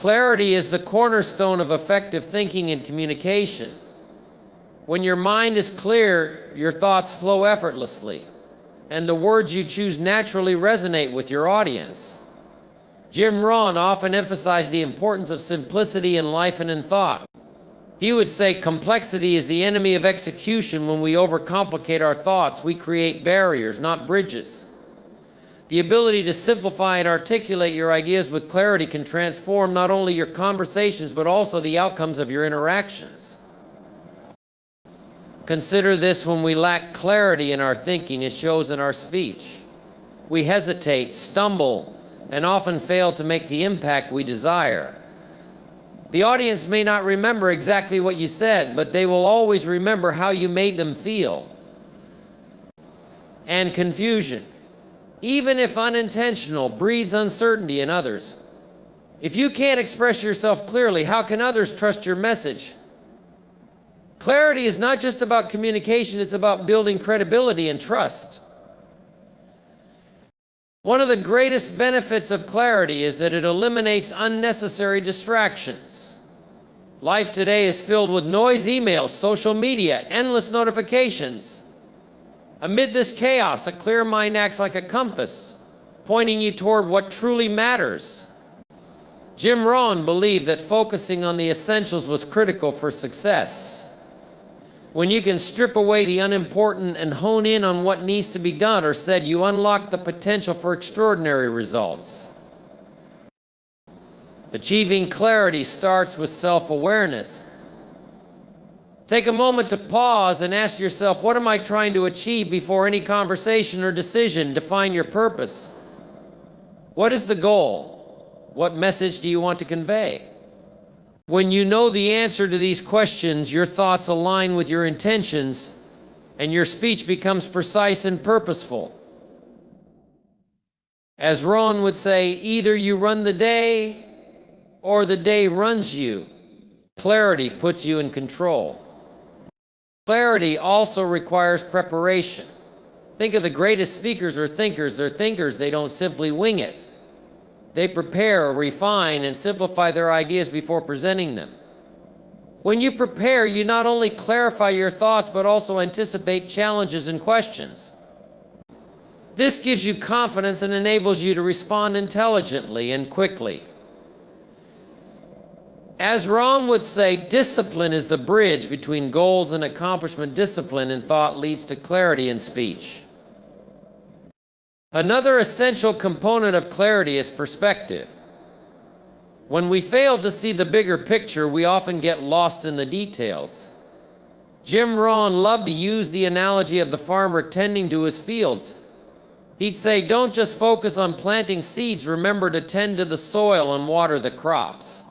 Clarity is the cornerstone of effective thinking and communication. When your mind is clear, your thoughts flow effortlessly, and the words you choose naturally resonate with your audience. Jim Rohn often emphasized the importance of simplicity in life and in thought. He would say complexity is the enemy of execution. When we overcomplicate our thoughts, we create barriers, not bridges. The ability to simplify and articulate your ideas with clarity can transform not only your conversations, but also the outcomes of your interactions. Consider this: when we lack clarity in our thinking, it shows in our speech. We hesitate, stumble, and often fail to make the impact we desire. The audience may not remember exactly what you said, but they will always remember how you made them feel. And confusion, even if unintentional, breeds uncertainty in others. If you can't express yourself clearly, how can others trust your message? Clarity is not just about communication, it's about building credibility and trust. One of the greatest benefits of clarity is that it eliminates unnecessary distractions. Life today is filled with noise, emails, social media, endless notifications. Amid this chaos, a clear mind acts like a compass, pointing you toward what truly matters. Jim Rohn believed that focusing on the essentials was critical for success. When you can strip away the unimportant and hone in on what needs to be done or said, you unlock the potential for extraordinary results. Achieving clarity starts with self-awareness. Take a moment to pause and ask yourself, what am I trying to achieve before any conversation or decision? Define your purpose. What is the goal? What message do you want to convey? When you know the answer to these questions, your thoughts align with your intentions, and your speech becomes precise and purposeful. As Rohn would say, either you run the day or the day runs you. Clarity puts you in control. Clarity also requires preparation. Think of the greatest speakers or thinkers. They're thinkers. They don't simply wing it. They prepare, refine, and simplify their ideas before presenting them. When you prepare, you not only clarify your thoughts, but also anticipate challenges and questions. This gives you confidence and enables you to respond intelligently and quickly. As Rohn would say, discipline is the bridge between goals and accomplishment. Discipline in thought leads to clarity in speech. Another essential component of clarity is perspective. When we fail to see the bigger picture, we often get lost in the details. Jim Rohn loved to use the analogy of the farmer tending to his fields. He'd say, don't just focus on planting seeds, remember to tend to the soil and water the crops.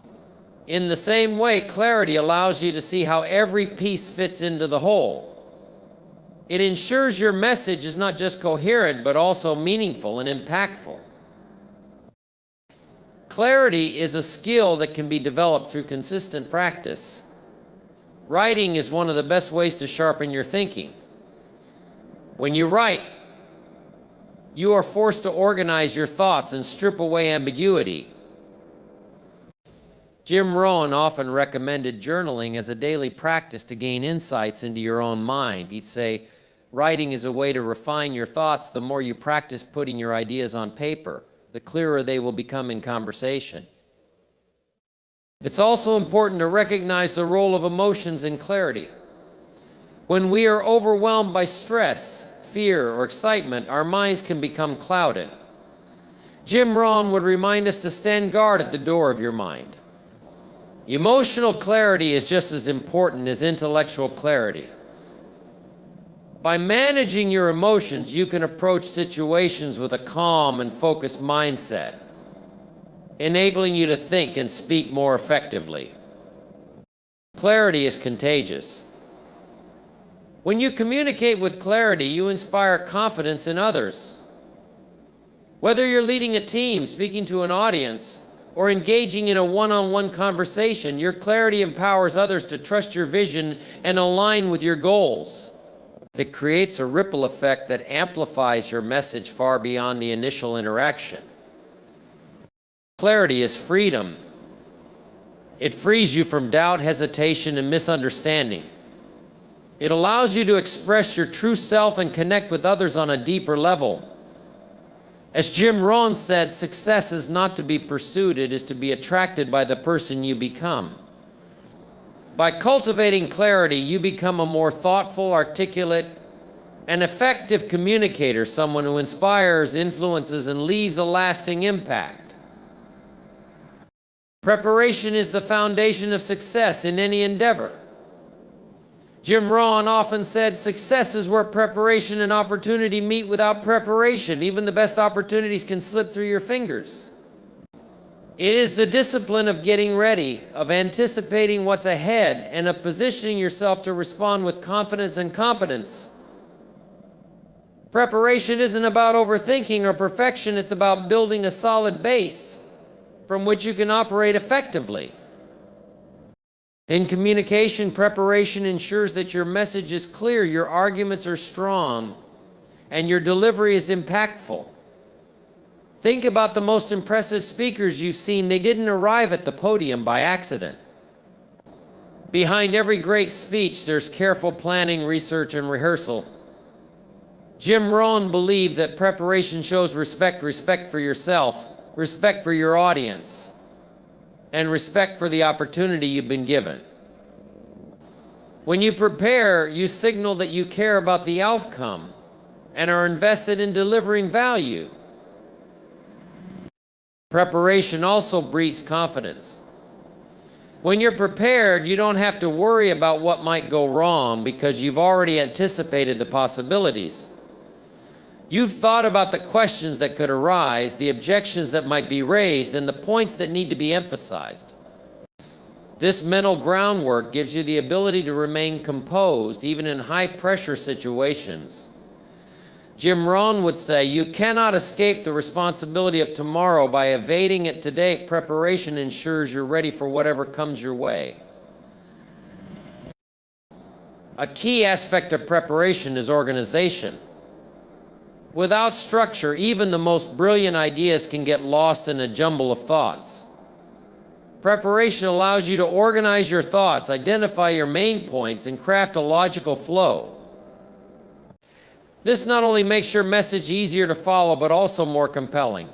In the same way, clarity allows you to see how every piece fits into the whole. It ensures your message is not just coherent, but also meaningful and impactful. Clarity is a skill that can be developed through consistent practice. Writing is one of the best ways to sharpen your thinking. When you write, you are forced to organize your thoughts and strip away ambiguity. Jim Rohn often recommended journaling as a daily practice to gain insights into your own mind. He'd say, writing is a way to refine your thoughts. The more you practice putting your ideas on paper, the clearer they will become in conversation. It's also important to recognize the role of emotions in clarity. When we are overwhelmed by stress, fear, or excitement, our minds can become clouded. Jim Rohn would remind us to stand guard at the door of your mind. Emotional clarity is just as important as intellectual clarity. By managing your emotions, you can approach situations with a calm and focused mindset, enabling you to think and speak more effectively. Clarity is contagious. When you communicate with clarity, you inspire confidence in others. Whether you're leading a team, speaking to an audience, or engaging in a one-on-one conversation, your clarity empowers others to trust your vision and align with your goals. It creates a ripple effect that amplifies your message far beyond the initial interaction. Clarity is freedom. It frees you from doubt, hesitation, and misunderstanding. It allows you to express your true self and connect with others on a deeper level. As Jim Rohn said, success is not to be pursued, it is to be attracted by the person you become. By cultivating clarity, you become a more thoughtful, articulate, and effective communicator, someone who inspires, influences, and leaves a lasting impact. Preparation is the foundation of success in any endeavor. Jim Rohn often said, success is where preparation and opportunity meet. Without preparation, even the best opportunities can slip through your fingers. It is the discipline of getting ready, of anticipating what's ahead, and of positioning yourself to respond with confidence and competence. Preparation isn't about overthinking or perfection, it's about building a solid base from which you can operate effectively. In communication, preparation ensures that your message is clear, your arguments are strong, and your delivery is impactful. Think about the most impressive speakers you've seen. They didn't arrive at the podium by accident. Behind every great speech, there's careful planning, research, and rehearsal. Jim Rohn believed that preparation shows respect for yourself, respect for your audience, and respect for the opportunity you've been given. When you prepare, you signal that you care about the outcome and are invested in delivering value. Preparation also breeds confidence. When you're prepared, you don't have to worry about what might go wrong because you've already anticipated the possibilities. You've thought about the questions that could arise, the objections that might be raised, and the points that need to be emphasized. This mental groundwork gives you the ability to remain composed, even in high-pressure situations. Jim Rohn would say, you cannot escape the responsibility of tomorrow by evading it today. Preparation ensures you're ready for whatever comes your way. A key aspect of preparation is organization. Without structure, even the most brilliant ideas can get lost in a jumble of thoughts. Preparation allows you to organize your thoughts, identify your main points, and craft a logical flow. This not only makes your message easier to follow, but also more compelling.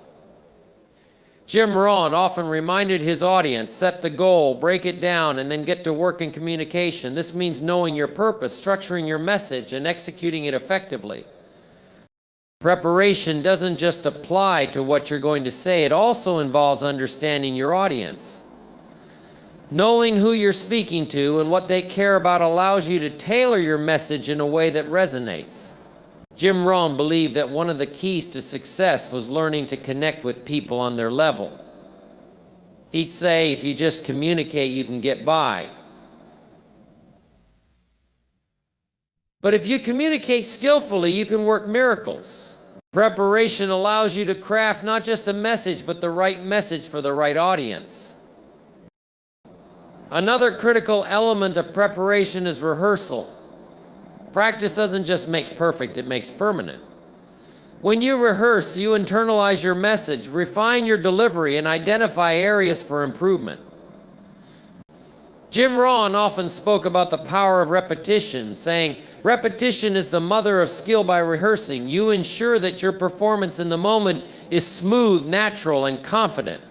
Jim Rohn often reminded his audience, set the goal, break it down, and then get to work in communication. This means knowing your purpose, structuring your message, and executing it effectively. Preparation doesn't just apply to what you're going to say, it also involves understanding your audience. Knowing who you're speaking to and what they care about allows you to tailor your message in a way that resonates. Jim Rohn believed that one of the keys to success was learning to connect with people on their level. He'd say, if you just communicate, you can get by. But if you communicate skillfully, you can work miracles. Preparation allows you to craft not just a message, but the right message for the right audience. Another critical element of preparation is rehearsal. Practice doesn't just make perfect, it makes permanent. When you rehearse, you internalize your message, refine your delivery, and identify areas for improvement. Jim Rohn often spoke about the power of repetition, saying, repetition is the mother of skill. By rehearsing, you ensure that your performance in the moment is smooth, natural, and confident.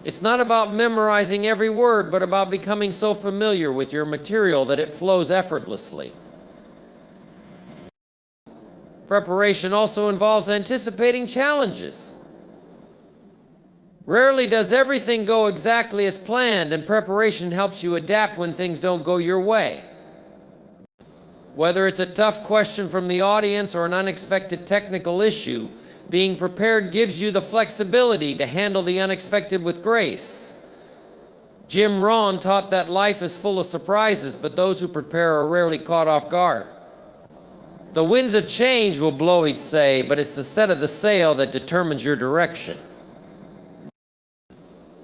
It's not about memorizing every word, but about becoming so familiar with your material that it flows effortlessly. Preparation also involves anticipating challenges. Rarely does everything go exactly as planned, and preparation helps you adapt when things don't go your way. Whether it's a tough question from the audience or an unexpected technical issue, being prepared gives you the flexibility to handle the unexpected with grace. Jim Rohn taught that life is full of surprises, but those who prepare are rarely caught off guard. The winds of change will blow, he'd say, but it's the set of the sail that determines your direction.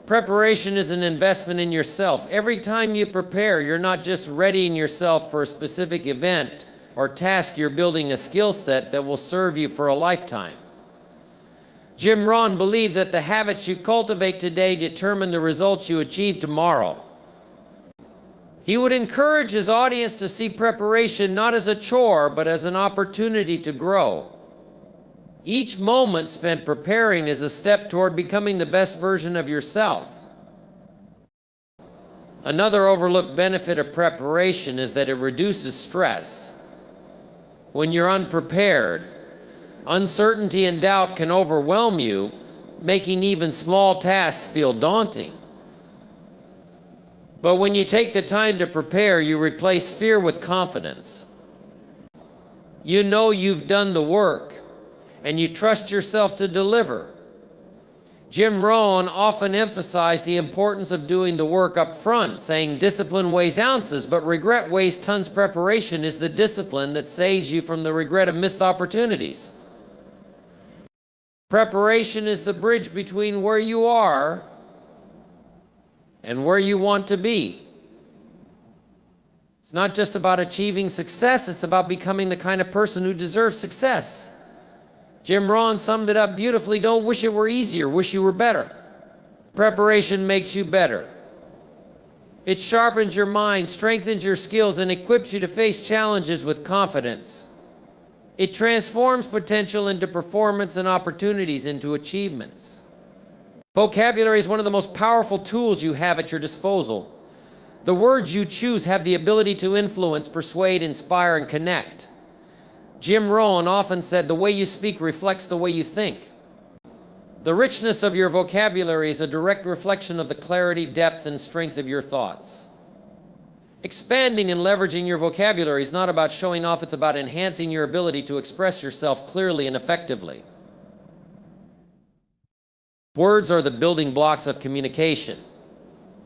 Preparation is an investment in yourself. Every time you prepare, you're not just readying yourself for a specific event or task, you're building a skill set that will serve you for a lifetime. Jim Rohn believed that the habits you cultivate today determine the results you achieve tomorrow. He would encourage his audience to see preparation not as a chore, but as an opportunity to grow. Each moment spent preparing is a step toward becoming the best version of yourself. Another overlooked benefit of preparation is that it reduces stress. When you're unprepared, uncertainty and doubt can overwhelm you, making even small tasks feel daunting. But when you take the time to prepare, you replace fear with confidence. You know you've done the work, and you trust yourself to deliver. Jim Rohn often emphasized the importance of doing the work up front, saying discipline weighs ounces, but regret weighs tons. Preparation is the discipline that saves you from the regret of missed opportunities. Preparation is the bridge between where you are and where you want to be. It's not just about achieving success, it's about becoming the kind of person who deserves success. Jim Rohn summed it up beautifully: don't wish it were easier, wish you were better. Preparation makes you better. It sharpens your mind, strengthens your skills, and equips you to face challenges with confidence. It transforms potential into performance and opportunities into achievements. Vocabulary is one of the most powerful tools you have at your disposal. The words you choose have the ability to influence, persuade, inspire, and connect. Jim Rohn often said, the way you speak reflects the way you think. The richness of your vocabulary is a direct reflection of the clarity, depth, and strength of your thoughts. Expanding and leveraging your vocabulary is not about showing off, it's about enhancing your ability to express yourself clearly and effectively. Words are the building blocks of communication.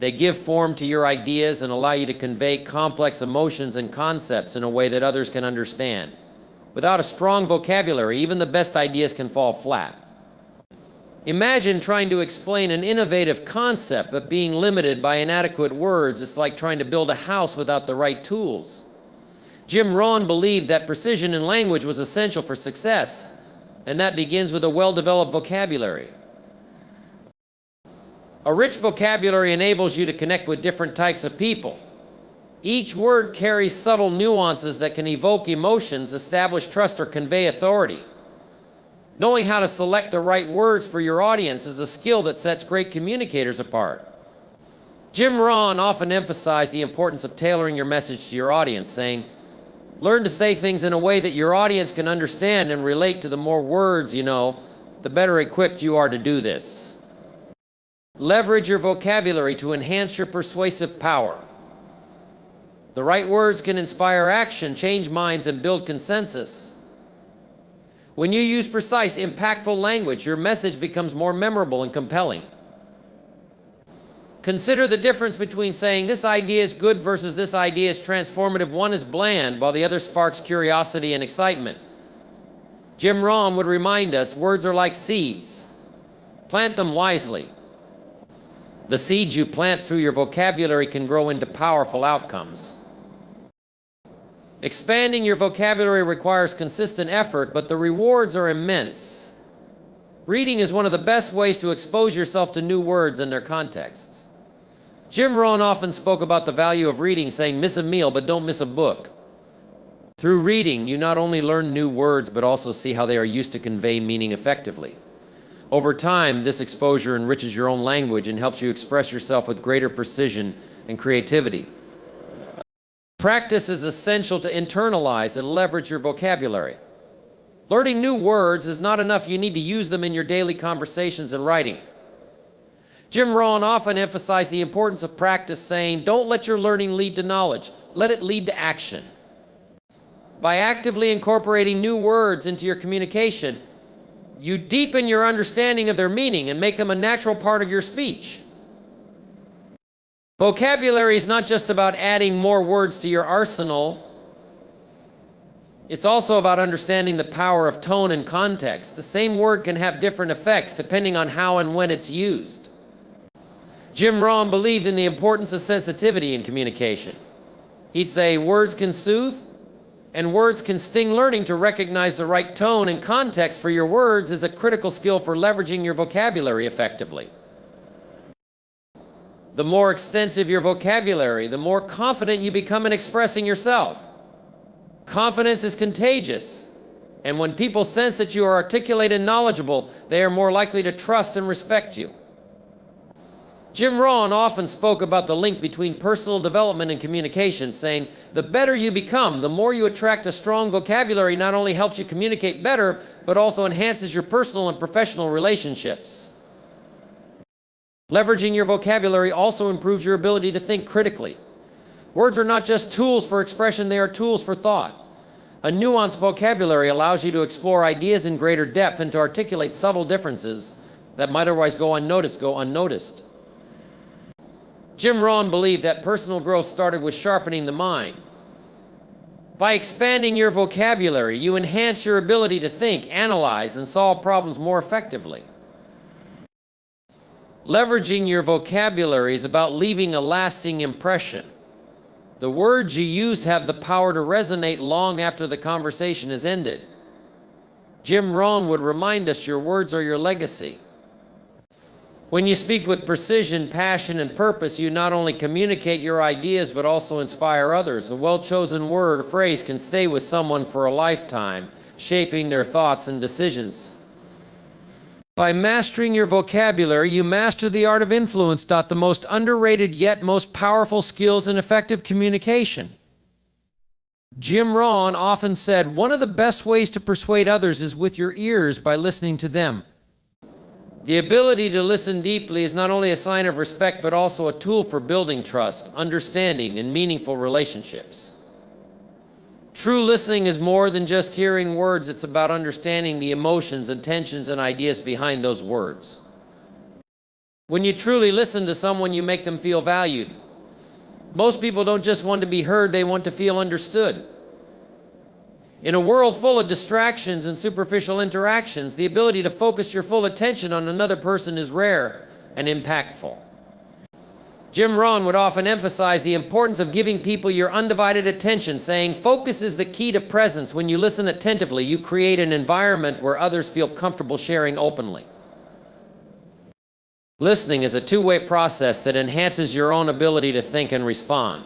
They give form to your ideas and allow you to convey complex emotions and concepts in a way that others can understand. Without a strong vocabulary, even the best ideas can fall flat. Imagine trying to explain an innovative concept but being limited by inadequate words. It's like trying to build a house without the right tools. Jim Rohn believed that precision in language was essential for success, and that begins with a well-developed vocabulary. A rich vocabulary enables you to connect with different types of people. Each word carries subtle nuances that can evoke emotions, establish trust, or convey authority. Knowing how to select the right words for your audience is a skill that sets great communicators apart. Jim Rohn often emphasized the importance of tailoring your message to your audience, saying, learn to say things in a way that your audience can understand and relate to. The more words you know, the better equipped you are to do this. Leverage your vocabulary to enhance your persuasive power. The right words can inspire action, change minds, and build consensus. When you use precise, impactful language, your message becomes more memorable and compelling. Consider the difference between saying this idea is good versus this idea is transformative. One is bland, while the other sparks curiosity and excitement. Jim Rohn would remind us, words are like seeds. Plant them wisely. The seeds you plant through your vocabulary can grow into powerful outcomes. Expanding your vocabulary requires consistent effort, but the rewards are immense. Reading is one of the best ways to expose yourself to new words and their contexts. Jim Rohn often spoke about the value of reading, saying, miss a meal, but don't miss a book. Through reading, you not only learn new words, but also see how they are used to convey meaning effectively. Over time, this exposure enriches your own language and helps you express yourself with greater precision and creativity. Practice is essential to internalize and leverage your vocabulary. Learning new words is not enough. You need to use them in your daily conversations and writing. Jim Rohn often emphasized the importance of practice, saying, don't let your learning lead to knowledge. Let it lead to action. By actively incorporating new words into your communication, you deepen your understanding of their meaning and make them a natural part of your speech. Vocabulary is not just about adding more words to your arsenal. It's also about understanding the power of tone and context. The same word can have different effects depending on how and when it's used. Jim Rohn believed in the importance of sensitivity in communication. He'd say, words can soothe and words can sting. Learning to recognize the right tone and context for your words is a critical skill for leveraging your vocabulary effectively. The more extensive your vocabulary, the more confident you become in expressing yourself. Confidence is contagious, and when people sense that you are articulate and knowledgeable, they are more likely to trust and respect you. Jim Rohn often spoke about the link between personal development and communication, saying, the better you become, the more you attract. A strong vocabulary not only helps you communicate better, but also enhances your personal and professional relationships. Leveraging your vocabulary also improves your ability to think critically. Words are not just tools for expression, they are tools for thought. A nuanced vocabulary allows you to explore ideas in greater depth and to articulate subtle differences that might otherwise go unnoticed. Jim Rohn believed that personal growth started with sharpening the mind. By expanding your vocabulary, you enhance your ability to think, analyze, and solve problems more effectively. Leveraging your vocabulary is about leaving a lasting impression. The words you use have the power to resonate long after the conversation is ended. Jim Rohn would remind us your words are your legacy. When you speak with precision, passion, and purpose, you not only communicate your ideas but also inspire others. A well-chosen word or phrase can stay with someone for a lifetime, shaping their thoughts and decisions. By mastering your vocabulary, you master the art of influence. The most underrated yet most powerful skills in effective communication. Jim Rohn often said, one of the best ways to persuade others is with your ears, by listening to them. The ability to listen deeply is not only a sign of respect, but also a tool for building trust, understanding, and meaningful relationships. True listening is more than just hearing words. It's about understanding the emotions, intentions, and ideas behind those words. When you truly listen to someone, you make them feel valued. Most people don't just want to be heard, they want to feel understood. In a world full of distractions and superficial interactions, the ability to focus your full attention on another person is rare and impactful. Jim Rohn would often emphasize the importance of giving people your undivided attention, saying, focus is the key to presence. When you listen attentively, you create an environment where others feel comfortable sharing openly. Listening is a two-way process that enhances your own ability to think and respond.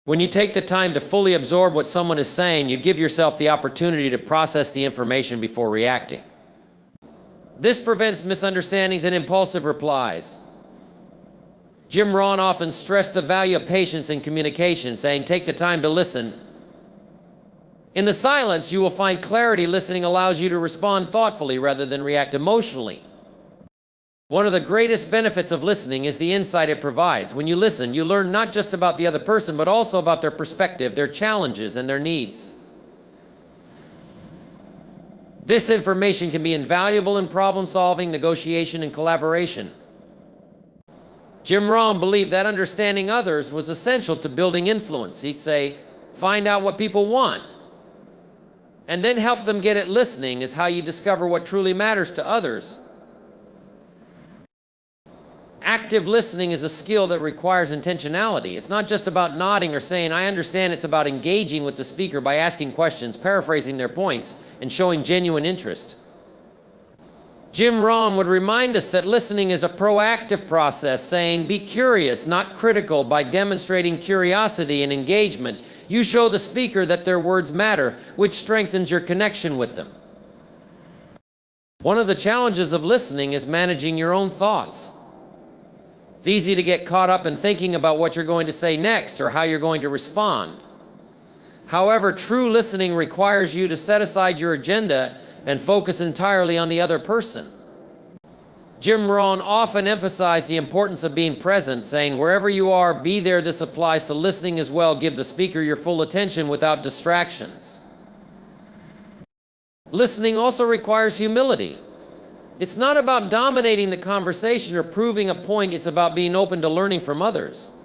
When you take the time to fully absorb what someone is saying, you give yourself the opportunity to process the information before reacting. This prevents misunderstandings and impulsive replies. Jim Rohn often stressed the value of patience in communication, saying, take the time to listen. In the silence, you will find clarity. Listening allows you to respond thoughtfully rather than react emotionally. One of the greatest benefits of listening is the insight it provides. When you listen, you learn not just about the other person, but also about their perspective, their challenges, and their needs. This information can be invaluable in problem solving, negotiation, and collaboration. Jim Rohn believed that understanding others was essential to building influence. He'd say, find out what people want, and then help them get it. Listening is how you discover what truly matters to others. Active listening is a skill that requires intentionality. It's not just about nodding or saying, I understand. It's about engaging with the speaker by asking questions, paraphrasing their points, and showing genuine interest. Jim Rohn would remind us that listening is a proactive process, saying, be curious, not critical. By demonstrating curiosity and engagement, you show the speaker that their words matter, which strengthens your connection with them. One of the challenges of listening is managing your own thoughts. It's easy to get caught up in thinking about what you're going to say next or how you're going to respond. However, true listening requires you to set aside your agenda and focus entirely on the other person. Jim Rohn often emphasized the importance of being present, saying, wherever you are, be there. This applies to listening as well. Give the speaker your full attention without distractions. Listening also requires humility. It's not about dominating the conversation or proving a point. It's about being open to learning from others.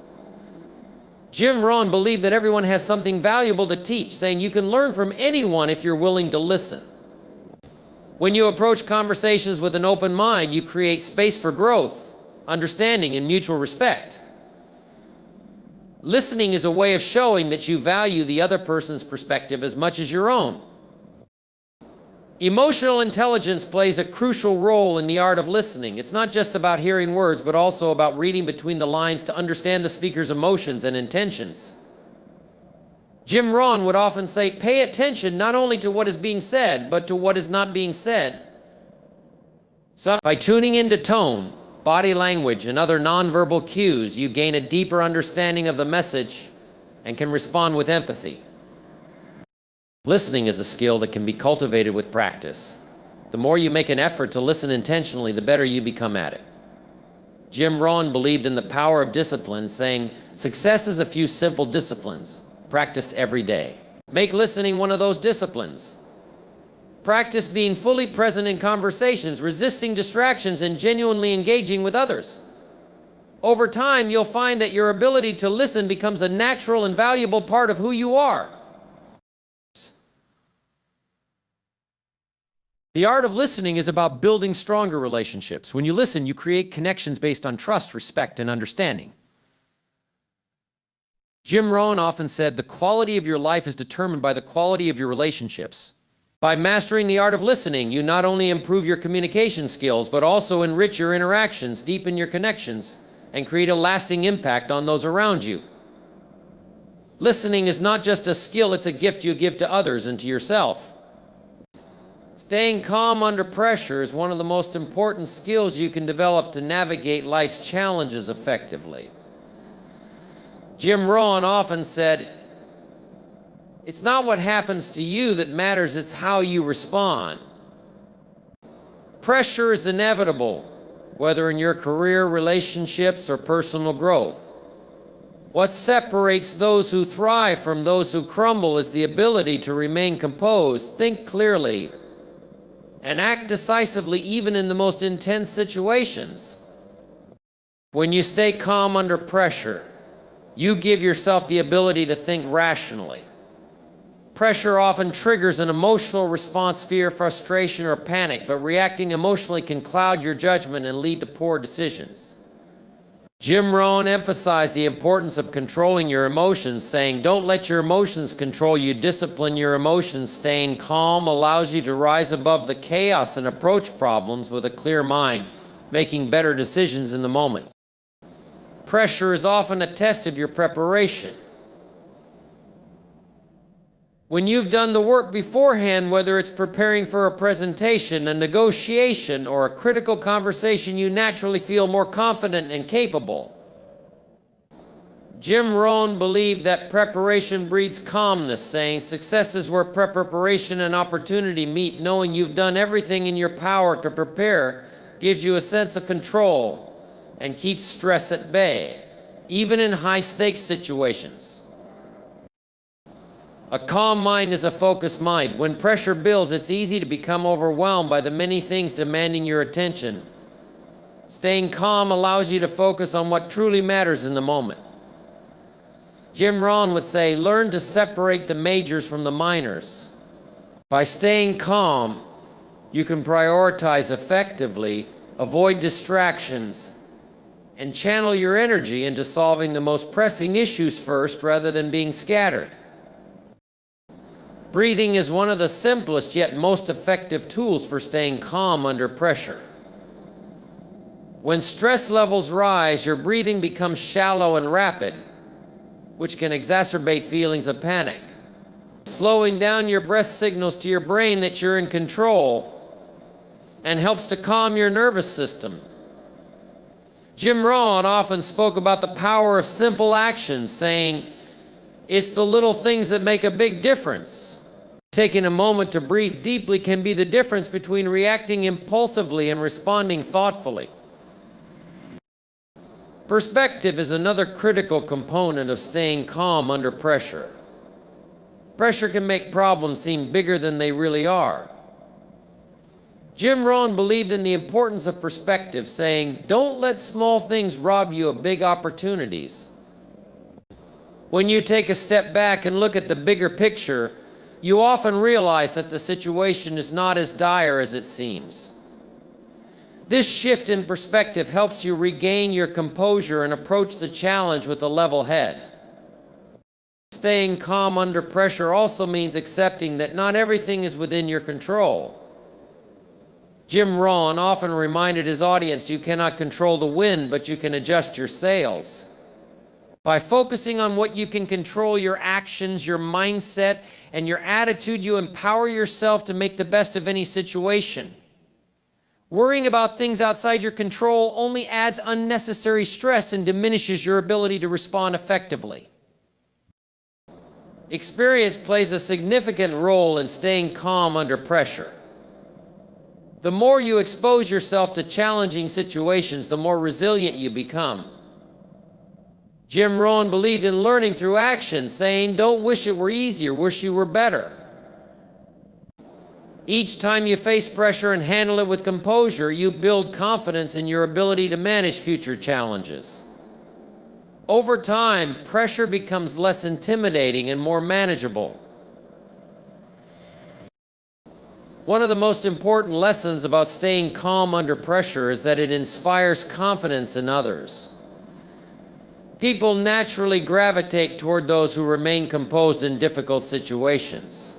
Jim Rohn believed that everyone has something valuable to teach, saying you can learn from anyone if you're willing to listen. When you approach conversations with an open mind, you create space for growth, understanding, and mutual respect. Listening is a way of showing that you value the other person's perspective as much as your own. Emotional intelligence plays a crucial role in the art of listening. It's not just about hearing words, but also about reading between the lines to understand the speaker's emotions and intentions. Jim Rohn would often say, pay attention not only to what is being said, but to what is not being said. So by tuning into tone, body language, and other nonverbal cues, you gain a deeper understanding of the message and can respond with empathy. Listening is a skill that can be cultivated with practice. The more you make an effort to listen intentionally, the better you become at it. Jim Rohn believed in the power of discipline, saying, success is a few simple disciplines practiced every day. Make listening one of those disciplines. Practice being fully present in conversations, resisting distractions, and genuinely engaging with others. Over time, you'll find that your ability to listen becomes a natural and valuable part of who you are. The art of listening is about building stronger relationships. When you listen, you create connections based on trust, respect, and understanding. Jim Rohn often said, the quality of your life is determined by the quality of your relationships. By mastering the art of listening, you not only improve your communication skills, but also enrich your interactions, deepen your connections, and create a lasting impact on those around you. Listening is not just a skill, it's a gift you give to others and to yourself. Staying calm under pressure is one of the most important skills you can develop to navigate life's challenges effectively. Jim Rohn often said, it's not what happens to you that matters, it's how you respond. Pressure is inevitable, whether in your career, relationships, or personal growth. What separates those who thrive from those who crumble is the ability to remain composed, think clearly, and act decisively even in the most intense situations. When you stay calm under pressure, you give yourself the ability to think rationally. Pressure often triggers an emotional response, fear, frustration, or panic, but reacting emotionally can cloud your judgment and lead to poor decisions. Jim Rohn emphasized the importance of controlling your emotions, saying, don't let your emotions control you, discipline your emotions. Staying calm allows you to rise above the chaos and approach problems with a clear mind, making better decisions in the moment. Pressure is often a test of your preparation. When you've done the work beforehand, whether it's preparing for a presentation, a negotiation, or a critical conversation, you naturally feel more confident and capable. Jim Rohn believed that preparation breeds calmness, saying, success is where preparation and opportunity meet. Knowing you've done everything in your power to prepare gives you a sense of control and keeps stress at bay, even in high-stakes situations. A calm mind is a focused mind. When pressure builds, it's easy to become overwhelmed by the many things demanding your attention. Staying calm allows you to focus on what truly matters in the moment. Jim Rohn would say, learn to separate the majors from the minors. By staying calm, you can prioritize effectively, avoid distractions, and channel your energy into solving the most pressing issues first rather than being scattered. Breathing is one of the simplest yet most effective tools for staying calm under pressure. When stress levels rise, your breathing becomes shallow and rapid, which can exacerbate feelings of panic. Slowing down your breath signals to your brain that you're in control and helps to calm your nervous system. Jim Rohn often spoke about the power of simple actions, saying, it's the little things that make a big difference. Taking a moment to breathe deeply can be the difference between reacting impulsively and responding thoughtfully. Perspective is another critical component of staying calm under pressure. Pressure can make problems seem bigger than they really are. Jim Rohn believed in the importance of perspective, saying, don't let small things rob you of big opportunities. When you take a step back and look at the bigger picture, you often realize that the situation is not as dire as it seems. This shift in perspective helps you regain your composure and approach the challenge with a level head. Staying calm under pressure also means accepting that not everything is within your control. Jim Rohn often reminded his audience, you cannot control the wind, but you can adjust your sails. By focusing on what you can control, your actions, your mindset, and your attitude, you empower yourself to make the best of any situation. Worrying about things outside your control only adds unnecessary stress and diminishes your ability to respond effectively. Experience plays a significant role in staying calm under pressure. The more you expose yourself to challenging situations, the more resilient you become. Jim Rohn believed in learning through action, saying, don't wish it were easier, wish you were better. Each time you face pressure and handle it with composure, you build confidence in your ability to manage future challenges. Over time, pressure becomes less intimidating and more manageable. One of the most important lessons about staying calm under pressure is that it inspires confidence in others. People naturally gravitate toward those who remain composed in difficult situations.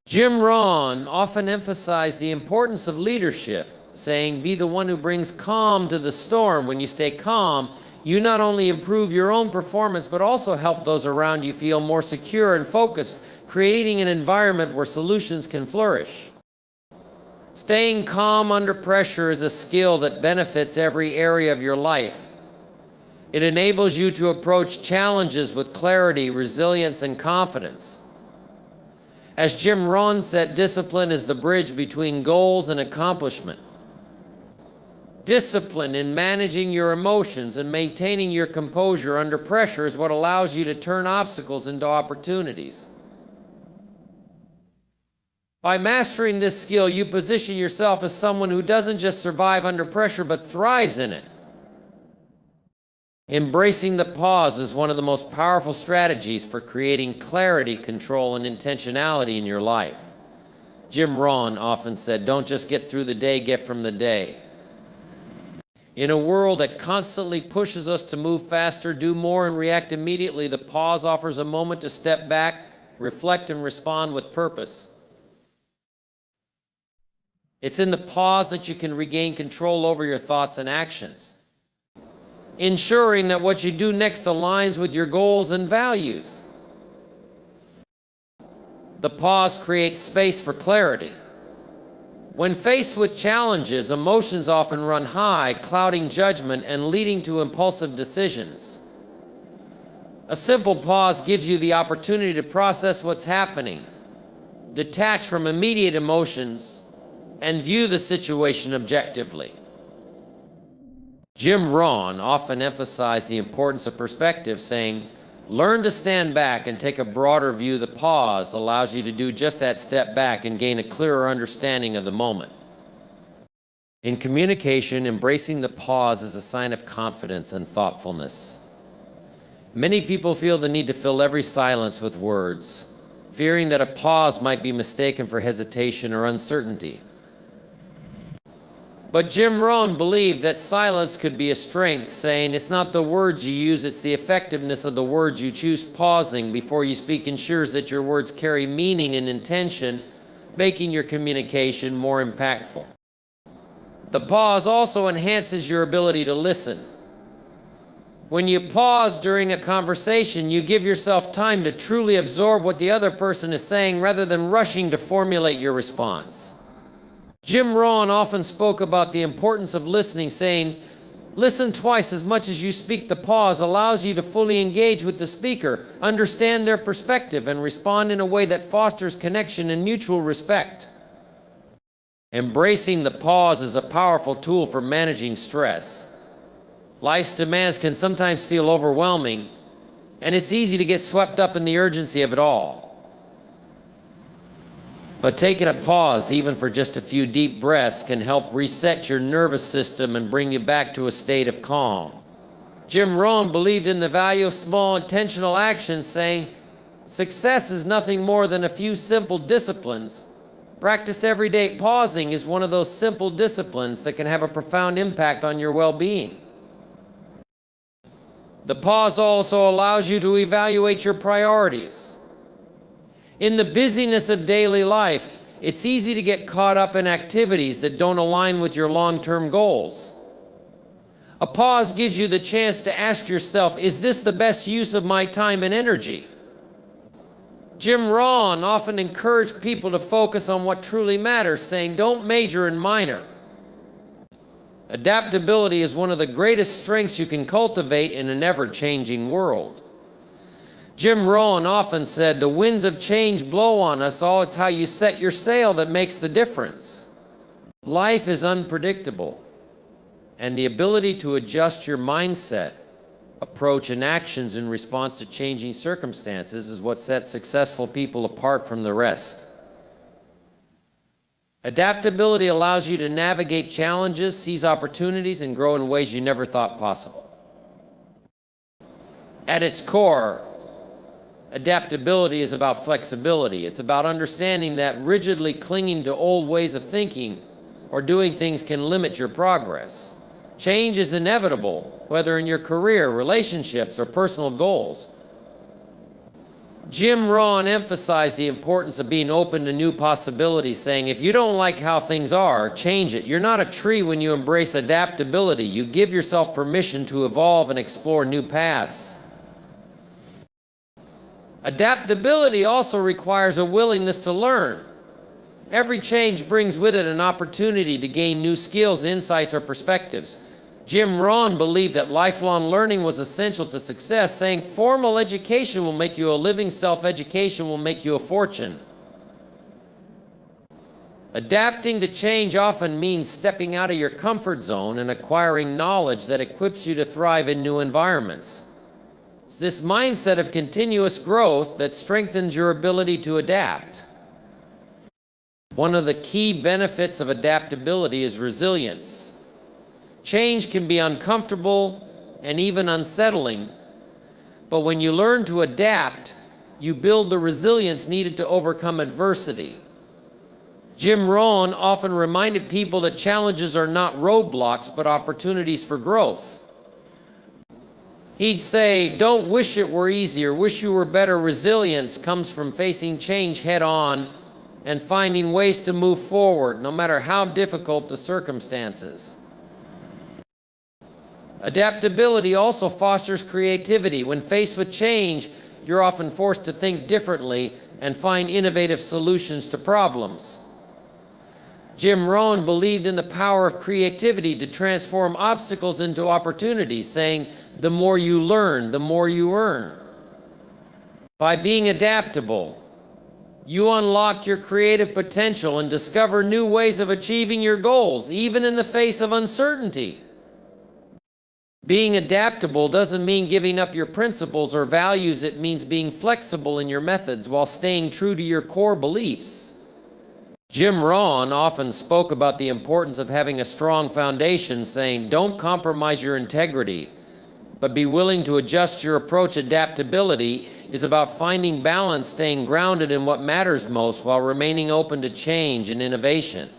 Jim Rohn often emphasized the importance of leadership, saying, be the one who brings calm to the storm. When you stay calm, you not only improve your own performance, but also help those around you feel more secure and focused, creating an environment where solutions can flourish. Staying calm under pressure is a skill that benefits every area of your life. It enables you to approach challenges with clarity, resilience, and confidence. As Jim Rohn said, discipline is the bridge between goals and accomplishment. Discipline in managing your emotions and maintaining your composure under pressure is what allows you to turn obstacles into opportunities. By mastering this skill, you position yourself as someone who doesn't just survive under pressure, but thrives in it. Embracing the pause is one of the most powerful strategies for creating clarity, control, and intentionality in your life. Jim Rohn often said, don't just get through the day, get from the day. In a world that constantly pushes us to move faster, do more, and react immediately, the pause offers a moment to step back, reflect, and respond with purpose. It's in the pause that you can regain control over your thoughts and actions, ensuring that what you do next aligns with your goals and values. The pause creates space for clarity. When faced with challenges, emotions often run high, clouding judgment and leading to impulsive decisions. A simple pause gives you the opportunity to process what's happening, detach from immediate emotions, and view the situation objectively. Jim Rohn often emphasized the importance of perspective, saying, learn to stand back and take a broader view. The pause allows you to do just that, step back and gain a clearer understanding of the moment. In communication, embracing the pause is a sign of confidence and thoughtfulness. Many people feel the need to fill every silence with words, fearing that a pause might be mistaken for hesitation or uncertainty. But Jim Rohn believed that silence could be a strength, saying, it's not the words you use, it's the effectiveness of the words you choose. Pausing before you speak ensures that your words carry meaning and intention, making your communication more impactful. The pause also enhances your ability to listen. When you pause during a conversation, you give yourself time to truly absorb what the other person is saying rather than rushing to formulate your response. Jim Rohn often spoke about the importance of listening, saying, listen twice as much as you speak. The pause allows you to fully engage with the speaker, understand their perspective, and respond in a way that fosters connection and mutual respect. Embracing the pause is a powerful tool for managing stress. Life's demands can sometimes feel overwhelming, and it's easy to get swept up in the urgency of it all. But taking a pause, even for just a few deep breaths, can help reset your nervous system and bring you back to a state of calm. Jim Rohn believed in the value of small intentional actions, saying, success is nothing more than a few simple disciplines. Practiced every day. Pausing is one of those simple disciplines that can have a profound impact on your well-being. The pause also allows you to evaluate your priorities. In the busyness of daily life, it's easy to get caught up in activities that don't align with your long-term goals. A pause gives you the chance to ask yourself, is this the best use of my time and energy? Jim Rohn often encouraged people to focus on what truly matters, saying, don't major in minor. Adaptability is one of the greatest strengths you can cultivate in an ever-changing world. Jim Rohn often said, the winds of change blow on us all. It's how you set your sail that makes the difference. Life is unpredictable, and the ability to adjust your mindset, approach, and actions in response to changing circumstances is what sets successful people apart from the rest. Adaptability allows you to navigate challenges, seize opportunities, and grow in ways you never thought possible. At its core, adaptability is about flexibility. It's about understanding that rigidly clinging to old ways of thinking or doing things can limit your progress. Change is inevitable, whether in your career, relationships, or personal goals. Jim Rohn emphasized the importance of being open to new possibilities, saying, if you don't like how things are, change it. You're not a tree when you embrace adaptability. You give yourself permission to evolve and explore new paths. Adaptability also requires a willingness to learn. Every change brings with it an opportunity to gain new skills, insights, or perspectives. Jim Rohn believed that lifelong learning was essential to success, saying formal education will make you a living, self-education will make you a fortune. Adapting to change often means stepping out of your comfort zone and acquiring knowledge that equips you to thrive in new environments. It's this mindset of continuous growth that strengthens your ability to adapt. One of the key benefits of adaptability is resilience. Change can be uncomfortable and even unsettling, but when you learn to adapt, you build the resilience needed to overcome adversity. Jim Rohn often reminded people that challenges are not roadblocks, but opportunities for growth. He'd say, don't wish it were easier, wish you were better. Resilience comes from facing change head on and finding ways to move forward, no matter how difficult the circumstances. Adaptability also fosters creativity. When faced with change, you're often forced to think differently and find innovative solutions to problems. Jim Rohn believed in the power of creativity to transform obstacles into opportunities, saying, the more you learn, the more you earn. By being adaptable, you unlock your creative potential and discover new ways of achieving your goals, even in the face of uncertainty. Being adaptable doesn't mean giving up your principles or values. It means being flexible in your methods while staying true to your core beliefs. Jim Rohn often spoke about the importance of having a strong foundation, saying, don't compromise your integrity, but be willing to adjust your approach. Adaptability is about finding balance, staying grounded in what matters most while remaining open to change and innovation.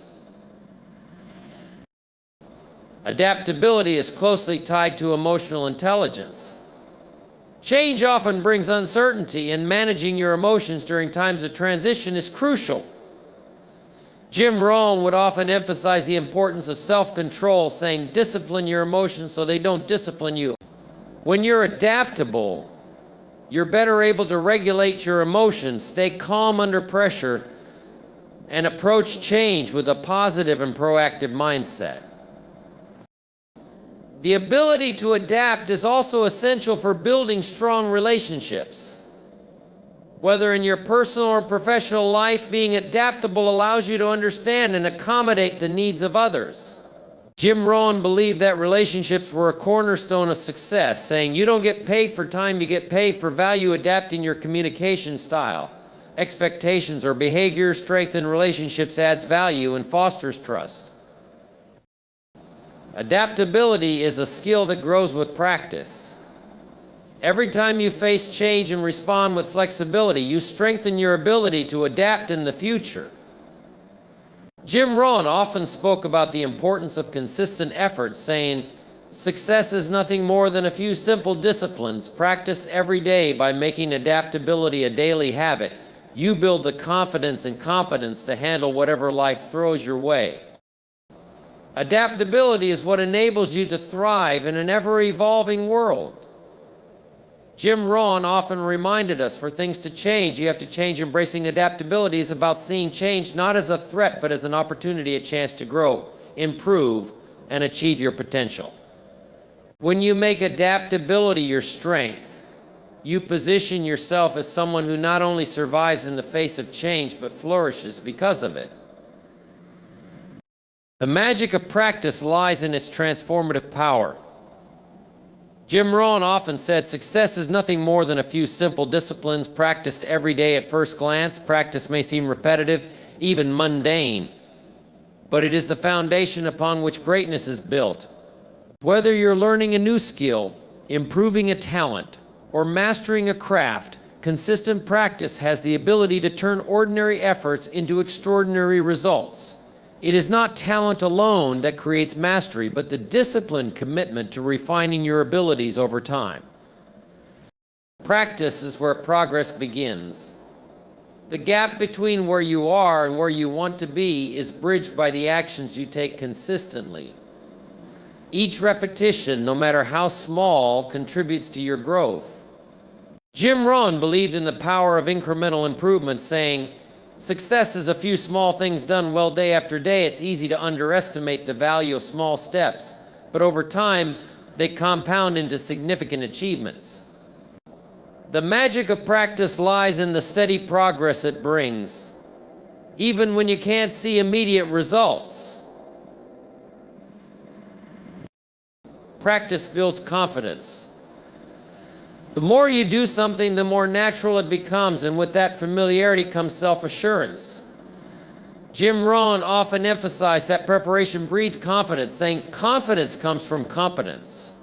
Adaptability is closely tied to emotional intelligence. Change often brings uncertainty, and managing your emotions during times of transition is crucial. Jim Rohn would often emphasize the importance of self-control, saying, discipline your emotions so they don't discipline you. When you're adaptable, you're better able to regulate your emotions, stay calm under pressure, and approach change with a positive and proactive mindset. The ability to adapt is also essential for building strong relationships. Whether in your personal or professional life, being adaptable allows you to understand and accommodate the needs of others. Jim Rohn believed that relationships were a cornerstone of success, saying, you don't get paid for time, you get paid for value. Adapting your communication style, expectations, or behavior strengthen relationships, adds value, and fosters trust. Adaptability is a skill that grows with practice. Every time you face change and respond with flexibility, you strengthen your ability to adapt in the future. Jim Rohn often spoke about the importance of consistent effort, saying, Success is nothing more than a few simple disciplines practiced every day. By making adaptability a daily habit, you build the confidence and competence to handle whatever life throws your way. Adaptability is what enables you to thrive in an ever-evolving world. Jim Rohn often reminded us, for things to change, you have to change. Embracing adaptability is about seeing change not as a threat, but as an opportunity, a chance to grow, improve, and achieve your potential. When you make adaptability your strength, you position yourself as someone who not only survives in the face of change, but flourishes because of it. The magic of practice lies in its transformative power. Jim Rohn often said, success is nothing more than a few simple disciplines practiced every day. At first glance, practice may seem repetitive, even mundane, but it is the foundation upon which greatness is built. Whether you're learning a new skill, improving a talent, or mastering a craft, consistent practice has the ability to turn ordinary efforts into extraordinary results. It is not talent alone that creates mastery, but the disciplined commitment to refining your abilities over time. Practice is where progress begins. The gap between where you are and where you want to be is bridged by the actions you take consistently. Each repetition, no matter how small, contributes to your growth. Jim Rohn believed in the power of incremental improvement, saying, success is a few small things done well day after day. It's easy to underestimate the value of small steps, but over time, they compound into significant achievements. The magic of practice lies in the steady progress it brings, even when you can't see immediate results. Practice builds confidence. The more you do something, the more natural it becomes, and with that familiarity comes self-assurance. Jim Rohn often emphasized that preparation breeds confidence, saying confidence comes from competence.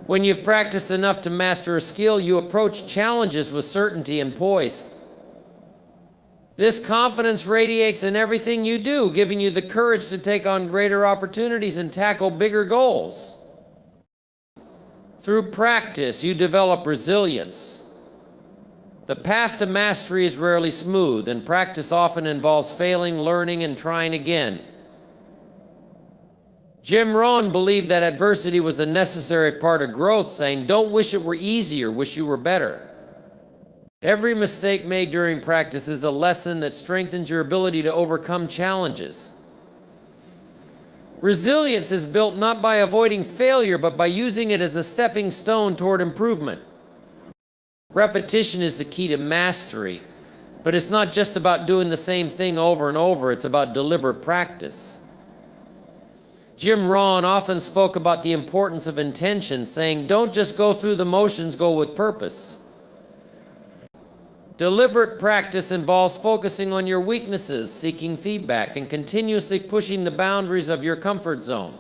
When you've practiced enough to master a skill, you approach challenges with certainty and poise. This confidence radiates in everything you do, giving you the courage to take on greater opportunities and tackle bigger goals. Through practice, you develop resilience. The path to mastery is rarely smooth, and practice often involves failing, learning, and trying again. Jim Rohn believed that adversity was a necessary part of growth, saying, don't wish it were easier, wish you were better. Every mistake made during practice is a lesson that strengthens your ability to overcome challenges. Resilience is built not by avoiding failure, but by using it as a stepping stone toward improvement. Repetition is the key to mastery, but it's not just about doing the same thing over and over, it's about deliberate practice. Jim Rohn often spoke about the importance of intention, saying, don't just go through the motions, go with purpose. Deliberate practice involves focusing on your weaknesses, seeking feedback, and continuously pushing the boundaries of your comfort zone.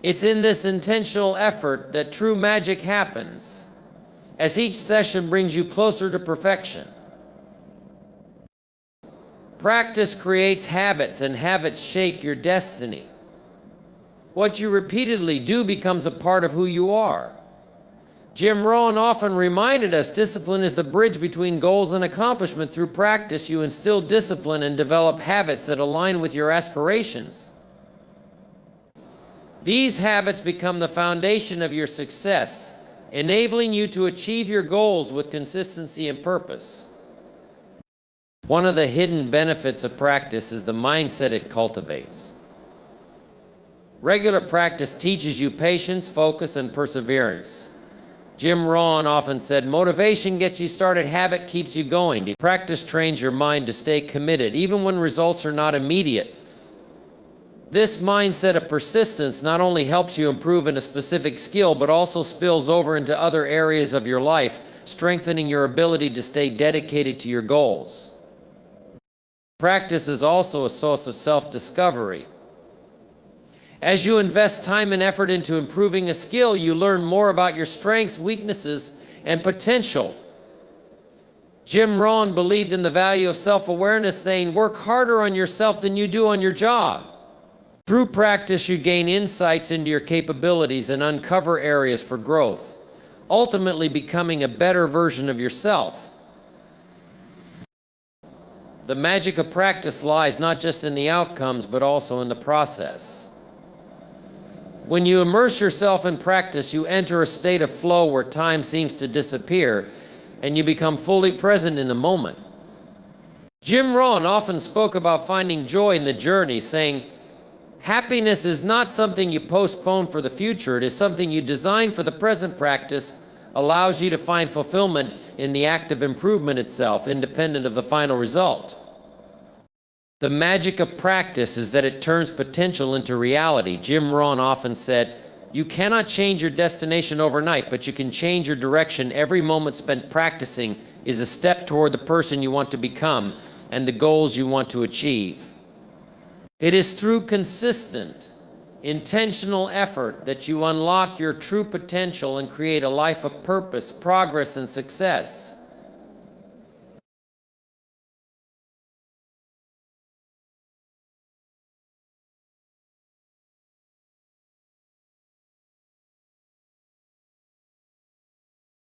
It's in this intentional effort that true magic happens, as each session brings you closer to perfection. Practice creates habits, and habits shape your destiny. What you repeatedly do becomes a part of who you are. Jim Rohn often reminded us discipline is the bridge between goals and accomplishment. Through practice, you instill discipline and develop habits that align with your aspirations. These habits become the foundation of your success, enabling you to achieve your goals with consistency and purpose. One of the hidden benefits of practice is the mindset it cultivates. Regular practice teaches you patience, focus, and perseverance. Jim Rohn often said, motivation gets you started, habit keeps you going. Practice trains your mind to stay committed, even when results are not immediate. This mindset of persistence not only helps you improve in a specific skill, but also spills over into other areas of your life, strengthening your ability to stay dedicated to your goals. Practice is also a source of self-discovery. As you invest time and effort into improving a skill, you learn more about your strengths, weaknesses, and potential. Jim Rohn believed in the value of self-awareness, saying, work harder on yourself than you do on your job. Through practice, you gain insights into your capabilities and uncover areas for growth, ultimately becoming a better version of yourself. The magic of practice lies not just in the outcomes, but also in the process. When you immerse yourself in practice, you enter a state of flow where time seems to disappear, and you become fully present in the moment. Jim Rohn often spoke about finding joy in the journey, saying, "Happiness is not something you postpone for the future, it is something you design for the present." Practice allows you to find fulfillment in the act of improvement itself, independent of the final result. The magic of practice is that it turns potential into reality. Jim Rohn often said, "You cannot change your destination overnight, but you can change your direction. Every moment spent practicing is a step toward the person you want to become and the goals you want to achieve." It is through consistent, intentional effort that you unlock your true potential and create a life of purpose, progress, and success.